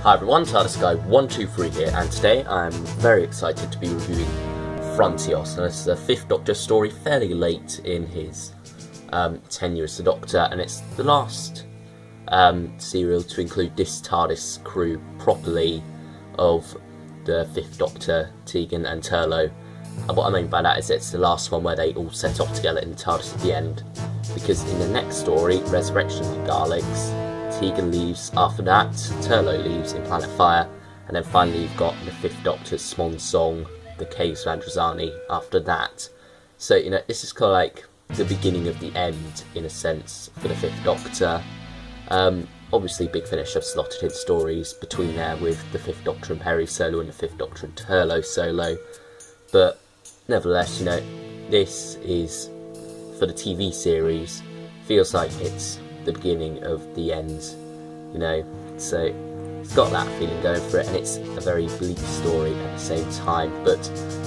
Hi everyone, TARDIS Guy 123 here, and today I'm very excited to be reviewing Frontios. Now, this is a 5th Doctor story, fairly late in his tenure as the Doctor, and it's the last serial to include this TARDIS crew properly of the 5th Doctor, Tegan and Turlough. And what I mean by that is it's the last one where they all set off together in the TARDIS at the end, because in the next story, Resurrection of the Daleks, Tegan leaves after that, Turlough leaves in Planet Fire, and then finally you've got the 5th Doctor's swan song, The Caves of Androzani, after that. So, you know, this is kind of like the beginning of the end, in a sense, for the 5th Doctor. Obviously, Big Finish have slotted in stories between there with the 5th Doctor and Perry solo and the 5th Doctor and Turlough solo. But, nevertheless, you know, this is, for the TV series, feels like it's the beginning of the end, you know, so it's got that feeling going for it, and it's a very bleak story at the same time, but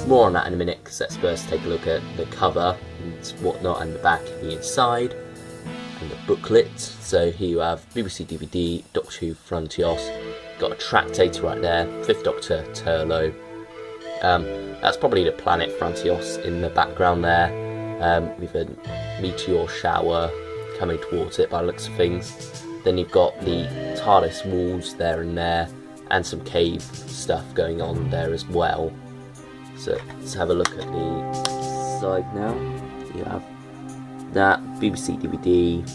more on that in a minute, because let's first take a look at the cover and whatnot, and the back and the inside, and the booklet. So here you have BBC DVD, Doctor Who Frontios, got a tractator right there, 5th Doctor Turlough, that's probably the planet Frontios in the background there, with a meteor shower coming towards it by the looks of things. Then you've got the TARDIS walls there and there, and some cave stuff going on there as well. So let's have a look at the side now. You have that BBC DVD,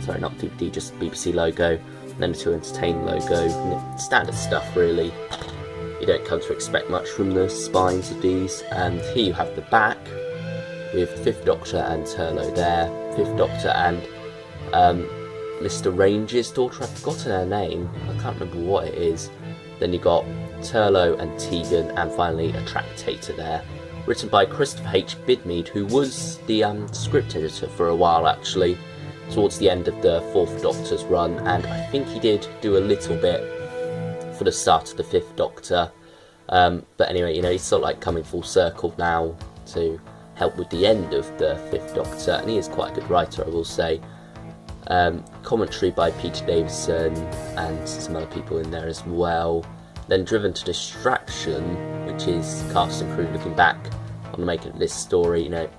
sorry, not DVD, just BBC logo, and then the To Entertain logo. Standard stuff really. You don't come to expect much from the spines of these. And here you have the back, with 5th Doctor and Turlough there, 5th Doctor and Mr. Range's daughter, I've forgotten her name, I can't remember what it is. Then you've got Turlough and Tegan, and finally a tractator there, written by Christopher H. Bidmead, who was the script editor for a while actually, towards the end of the 4th Doctor's run, and I think he did do a little bit for the start of the 5th Doctor. But anyway, you know, he's sort of like coming full circle now to help with the end of the 5th Doctor, and he is quite a good writer, I will say. Commentary by Peter Davison and some other people in there as well. Then Driven to Distraction, which is cast and crew looking back on the making of this story. You know,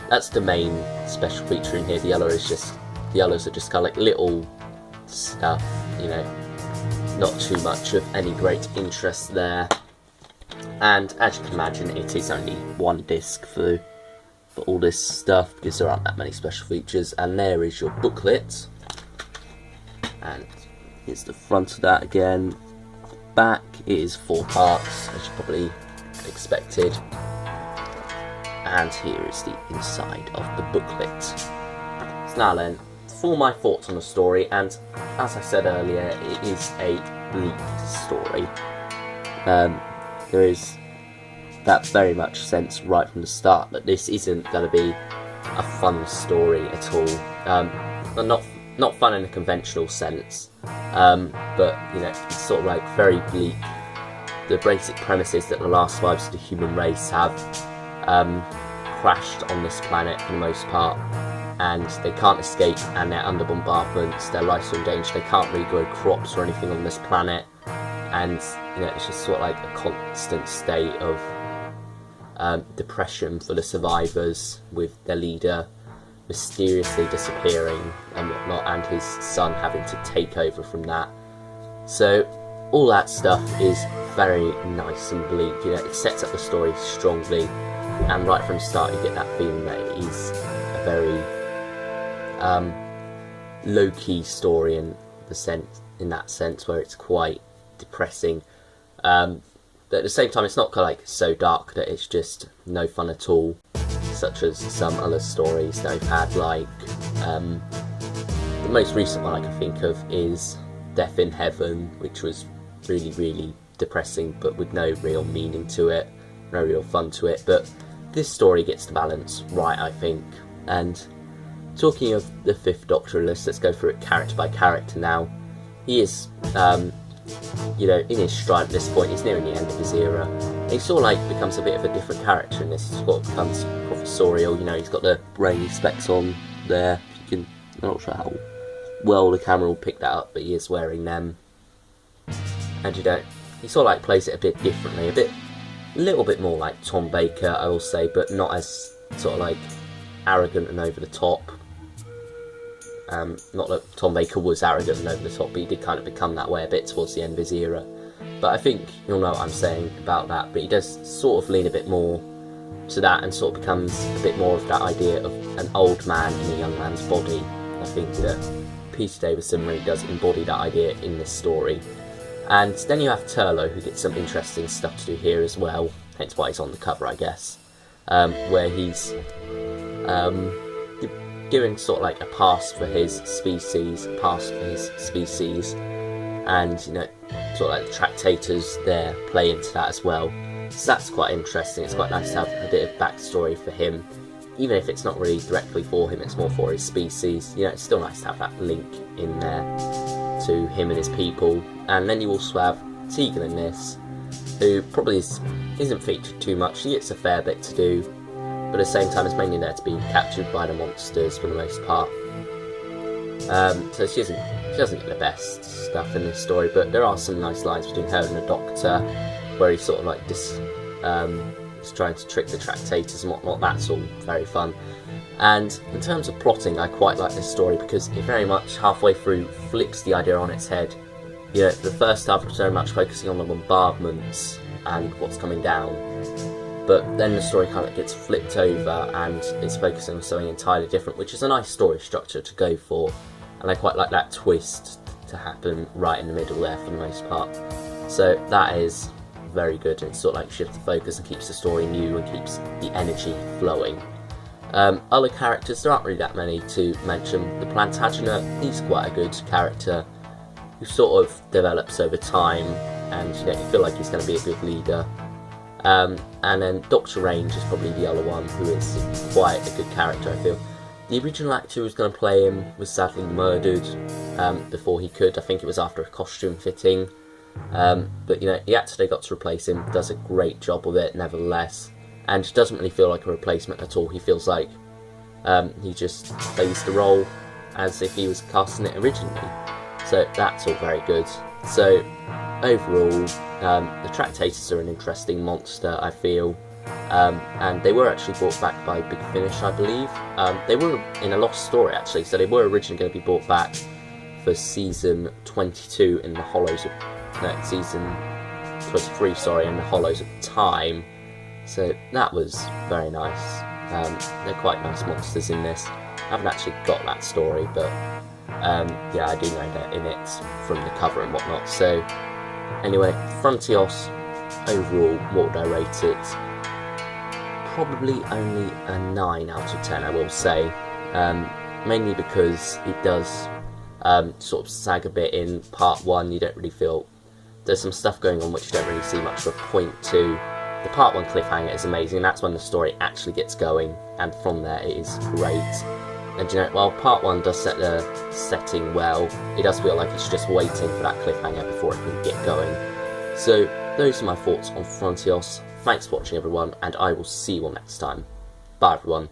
that's the main special feature in here. The others are just kind of like little stuff, you know, not too much of any great interest there. And as you can imagine, it is only one disc for all this stuff, because there aren't that many special features. And there is your booklet, and here's the front of that again. Back is 4 parts, as you probably expected, and here is the inside of the booklet. So now then, for my thoughts on the story, and as I said earlier, it is a bleak story. There is that very much sense right from the start that this isn't going to be a fun story at all. Not fun in a conventional sense, but you know, it's sort of like very bleak. The basic premise is that the last survivors of the human race have crashed on this planet for the most part, and they can't escape, and they're under bombardments, their lives are in danger, they can't regrow crops or anything on this planet, and you know, it's just sort of like a constant state of depression for the survivors, with their leader mysteriously disappearing and whatnot, and his son having to take over from that. So all that stuff is very nice and bleak. You know, it sets up the story strongly, and right from the start you get that feeling that it is a very low-key story in that sense, where it's quite depressing. But at the same time, it's not kind of like so dark that it's just no fun at all, such as some other stories that I've had, like the most recent one I can think of is Death in Heaven, which was really, really depressing, but with no real meaning to it, no real fun to it. But this story gets the balance right, I think. And talking of the 5th Doctor list, let's go through it character by character now. He is you know, in his stride at this point. He's nearing the end of his era. And he sort of like becomes a bit of a different character in this. He sort of becomes professorial, you know, he's got the brainy specs on there. I'm not sure how well the camera will pick that up, but he is wearing them. and you know, he sort of like plays it a bit differently, a little bit more like Tom Baker, I will say, but not as sort of like arrogant and over the top. Not that Tom Baker was arrogant and over the top, but he did kind of become that way a bit towards the end of his era. But I think you'll know what I'm saying about that, but he does sort of lean a bit more to that and sort of becomes a bit more of that idea of an old man in a young man's body. I think that Peter Davison really does embody that idea in this story. And then you have Turlough, who gets some interesting stuff to do here as well, hence why he's on the cover, I guess, where he's doing sort of like a past for his species, and you know, sort of like the Tractators there play into that as well. So that's quite interesting. It's quite nice to have a bit of backstory for him, even if it's not really directly for him, it's more for his species. You know, it's still nice to have that link in there to him and his people. And then you also have Tegan in this, who probably isn't featured too much. She gets a fair bit to do, but at the same time is mainly there to be captured by the monsters for the most part. So she doesn't get the best stuff in this story, but there are some nice lines between her and the Doctor, where he's sort of like he's trying to trick the Tractators and whatnot. That's all very fun. And in terms of plotting, I quite like this story because it very much halfway through flips the idea on its head. You know, the first half was very much focusing on the bombardments and what's coming down, but then the story kind of gets flipped over and it's focusing on something entirely different, which is a nice story structure to go for, and I quite like that twist to happen right in the middle there for the most part. So that is very good, and it sort of like shifts the focus and keeps the story new and keeps the energy flowing. Other characters, there aren't really that many to mention. The Plantagenet, he's quite a good character who sort of develops over time, and you know, you feel like he's going to be a good leader. And then Dr. Range is probably the other one who is quite a good character, I feel. The original actor who was going to play him was sadly murdered before he could. I think it was after a costume fitting. But you know, the actor they got to replace him does a great job with it nevertheless, and doesn't really feel like a replacement at all. He feels like he just plays the role as if he was casting it originally. So that's all very good. So overall, the Tractators are an interesting monster, I feel, and they were actually brought back by Big Finish, I believe. They were in a lost story actually, so they were originally going to be brought back for season 22 in the Hollows of season 23, sorry, in the Hollows of Time. So that was very nice. They're quite nice monsters in this. I haven't actually got that story, but yeah, I do know they're in it from the cover and whatnot. So anyway, Frontios, overall, what would I rate it? Probably only a 9 out of 10, I will say. Mainly because it does sort of sag a bit in part 1. You don't really feel... There's some stuff going on which you don't really see much of a point to. The part 1 cliffhanger is amazing, and that's when the story actually gets going, and from there it is great. And you know, while part 1 does set the setting well, it does feel like it's just waiting for that cliffhanger before it can get going. So those are my thoughts on Frontios. Thanks for watching everyone, and I will see you all next time. Bye everyone.